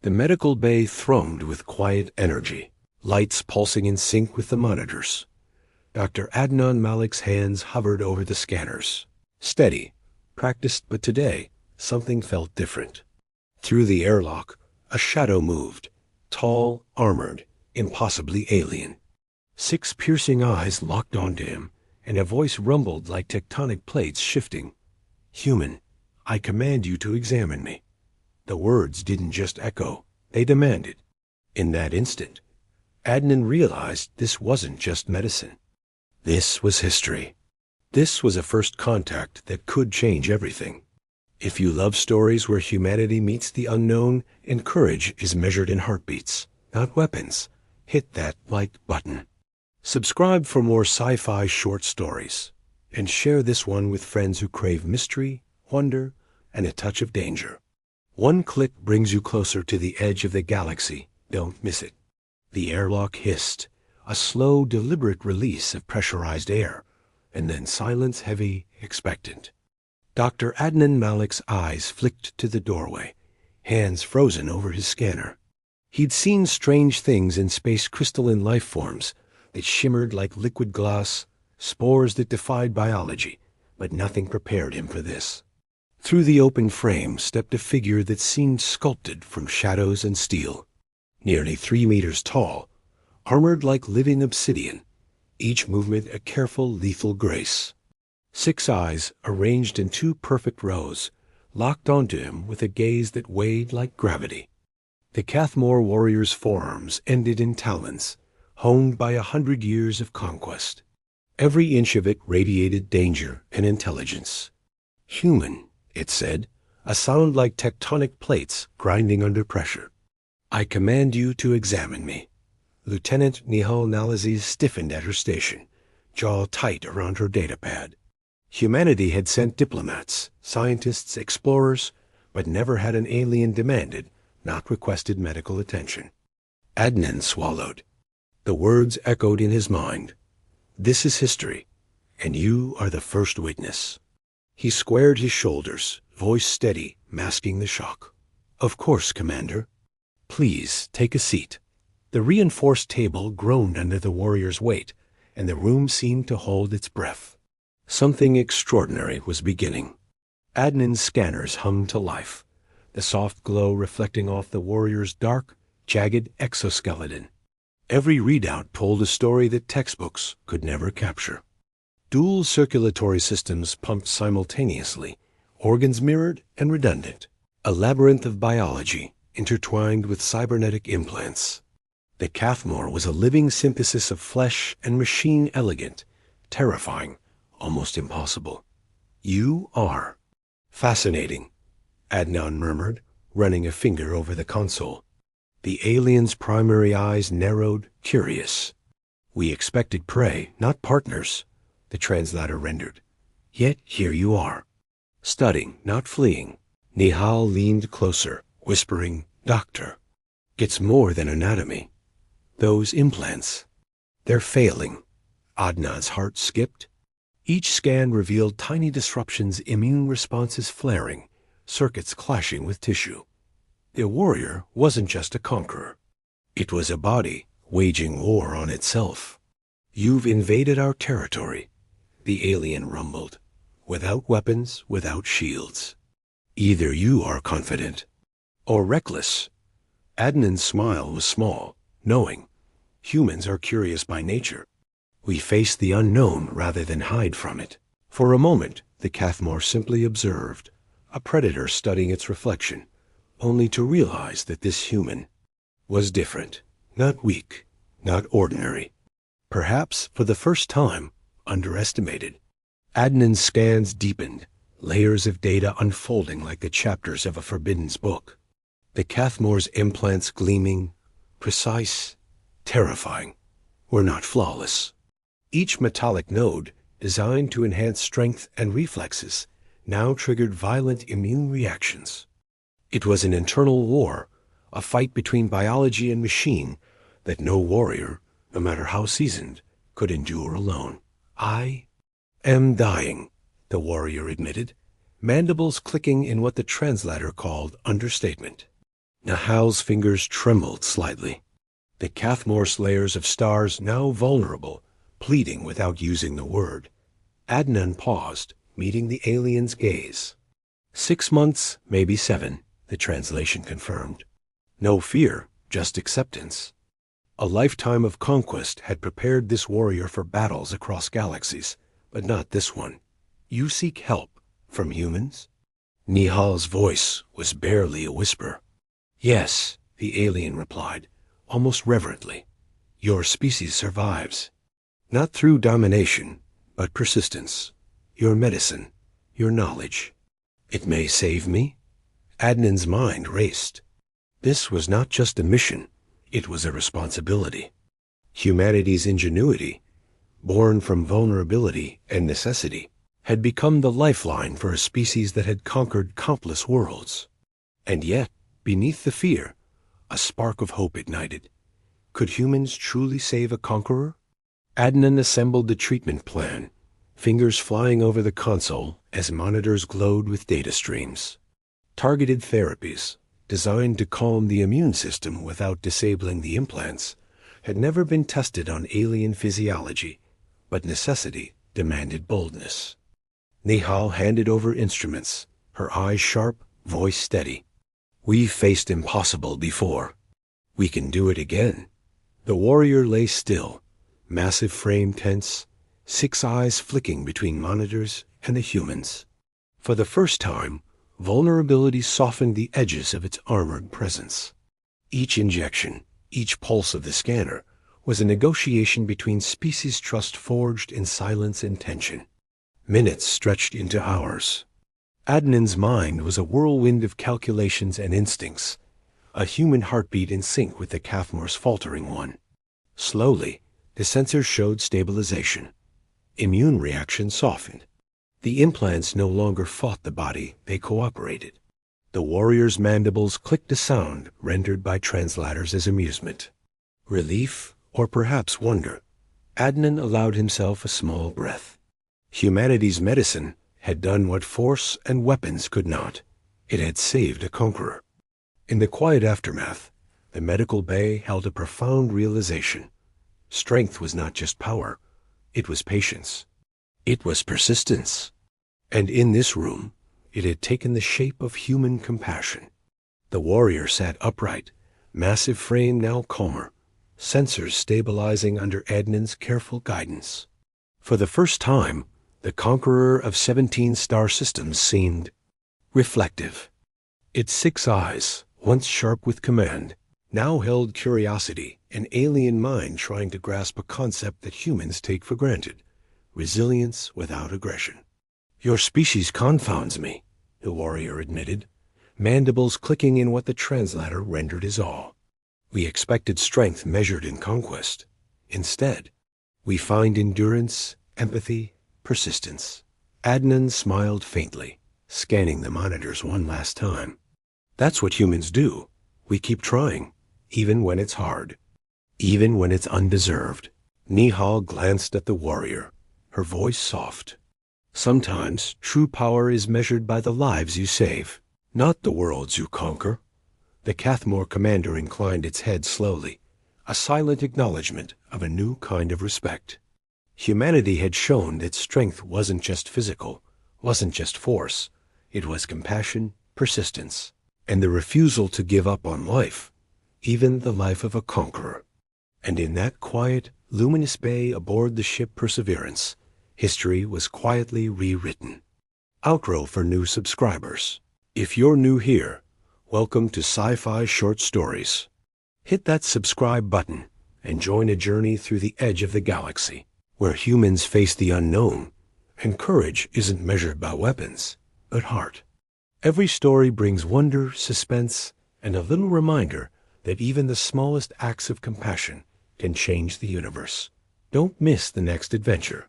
The medical bay thrummed with quiet energy, lights pulsing in sync with the monitors. Dr. Adnan Malik's hands hovered over the scanners. Steady, practiced, but today, something felt different. Through the airlock, a shadow moved, tall, armored, impossibly alien. 6 piercing eyes locked onto him, and a voice rumbled like tectonic plates shifting. "Human, I command you to examine me." The words didn't just echo, they demanded. In that instant, Adnan realized this wasn't just medicine. This was history. This was a first contact that could change everything. If you love stories where humanity meets the unknown and courage is measured in heartbeats, not weapons, hit that like button. Subscribe for more sci-fi short stories, and share this one with friends who crave mystery, wonder, and a touch of danger. One click brings you closer to the edge of the galaxy. Don't miss it. The airlock hissed, a slow, deliberate release of pressurized air, and then silence, heavy, expectant. Dr. Adnan Malik's eyes flicked to the doorway, hands frozen over his scanner. He'd seen strange things in space, crystalline life forms that shimmered like liquid glass, spores that defied biology, but nothing prepared him for this. Through the open frame stepped a figure that seemed sculpted from shadows and steel. Nearly 3 meters tall, armored like living obsidian, each movement a careful, lethal grace. 6 eyes, arranged in 2 perfect rows, locked onto him with a gaze that weighed like gravity. The Cathmor warrior's forearms ended in talons, honed by 100 years of conquest. Every inch of it radiated danger and intelligence. Human, it said, a sound like tectonic plates grinding under pressure. "I command you to examine me." Lieutenant Nihal Nalaziz stiffened at her station, jaw tight around her datapad. Humanity had sent diplomats, scientists, explorers, but never had an alien demanded, not requested medical attention. Adnan swallowed. The words echoed in his mind. "This is history, and you are the first witness." He squared his shoulders, voice steady, masking the shock. "Of course, Commander. Please take a seat." The reinforced table groaned under the warrior's weight, and the room seemed to hold its breath. Something extraordinary was beginning. Adnan's scanners hummed to life, the soft glow reflecting off the warrior's dark, jagged exoskeleton. Every readout told a story that textbooks could never capture. Dual circulatory systems pumped simultaneously, organs mirrored and redundant, a labyrinth of biology intertwined with cybernetic implants. The Cathmor was a living synthesis of flesh and machine, elegant, terrifying, almost impossible. "You are." "Fascinating," Adnan murmured, running a finger over the console. The alien's primary eyes narrowed, curious. "We expected prey, not partners," the translator rendered. "Yet here you are." Studying, not fleeing, Nihal leaned closer, whispering, "Doctor, it's more than anatomy. Those implants, they're failing." Adnan's heart skipped. Each scan revealed tiny disruptions, immune responses flaring, circuits clashing with tissue. The warrior wasn't just a conqueror. It was a body waging war on itself. "You've invaded our territory," the alien rumbled, "without weapons, without shields. Either you are confident or reckless." Adnan's smile was small, knowing. Humans are curious by nature. We face the unknown rather than hide from it. For a moment, the Cathmor simply observed, a predator studying its reflection, only to realize that this human was different, not weak, not ordinary. Perhaps, for the first time, underestimated. Adnan's scans deepened, layers of data unfolding like the chapters of a forbidden book. The Cathmor's implants gleaming, precise, terrifying, were not flawless. Each metallic node, designed to enhance strength and reflexes, now triggered violent immune reactions. It was an internal war, a fight between biology and machine that no warrior, no matter how seasoned, could endure alone. "I am dying," the warrior admitted, mandibles clicking in what the translator called understatement. Nihal's fingers trembled slightly. The Cathmor's layers of stars now vulnerable, pleading without using the word. Adnan paused, meeting the alien's gaze. 6 months, maybe 7, the translation confirmed. No fear, just acceptance. A lifetime of conquest had prepared this warrior for battles across galaxies, but not this one. You seek help from humans? Nihal's voice was barely a whisper. Yes, the alien replied, almost reverently. Your species survives. Not through domination, but persistence. Your medicine, your knowledge. It may save me? Adnan's mind raced. This was not just a mission, it was a responsibility. Humanity's ingenuity, born from vulnerability and necessity, had become the lifeline for a species that had conquered countless worlds. And yet, beneath the fear, a spark of hope ignited. Could humans truly save a conqueror? Adnan assembled the treatment plan, fingers flying over the console as monitors glowed with data streams. Targeted therapies, designed to calm the immune system without disabling the implants, had never been tested on alien physiology, but necessity demanded boldness. Nihal handed over instruments, her eyes sharp, voice steady. We've faced impossible before. We can do it again. The warrior lay still, massive frame tense, 6 eyes flicking between monitors and the humans. For the first time, vulnerability softened the edges of its armored presence. Each injection, each pulse of the scanner, was a negotiation between species trust forged in silence and tension. Minutes stretched into hours. Adnan's mind was a whirlwind of calculations and instincts, a human heartbeat in sync with the Cathmor's faltering one. Slowly, the sensors showed stabilization. Immune reactions softened. The implants no longer fought the body, they cooperated. The warrior's mandibles clicked a sound rendered by translators as amusement. Relief, or perhaps wonder. Adnan allowed himself a small breath. Humanity's medicine had done what force and weapons could not. It had saved a conqueror. In the quiet aftermath, the medical bay held a profound realization. Strength was not just power. It was patience. It was persistence. And in this room, it had taken the shape of human compassion. The warrior sat upright, massive frame now calmer, sensors stabilizing under Adnan's careful guidance. For the first time, the conqueror of 17 star systems seemed reflective. Its 6 eyes, once sharp with command, now held curiosity, an alien mind trying to grasp a concept that humans take for granted: resilience without aggression. Your species confounds me, the warrior admitted, mandibles clicking in what the translator rendered as awe. We expected strength measured in conquest. Instead, we find endurance, empathy, persistence. Adnan smiled faintly, scanning the monitors one last time. That's what humans do. We keep trying, even when it's hard, even when it's undeserved. Nihal glanced at the warrior, her voice soft. Sometimes true power is measured by the lives you save, not the worlds you conquer. The Cathmor commander inclined its head slowly, a silent acknowledgement of a new kind of respect. Humanity had shown that strength wasn't just physical, wasn't just force. It was compassion, persistence, and the refusal to give up on life, even the life of a conqueror. And in that quiet, luminous bay aboard the ship Perseverance, history was quietly rewritten. Outro for new subscribers. If you're new here, welcome to Sci-Fi Short Stories. Hit that subscribe button and join a journey through the edge of the galaxy, where humans face the unknown, and courage isn't measured by weapons, but heart. Every story brings wonder, suspense, and a little reminder that even the smallest acts of compassion can change the universe. Don't miss the next adventure.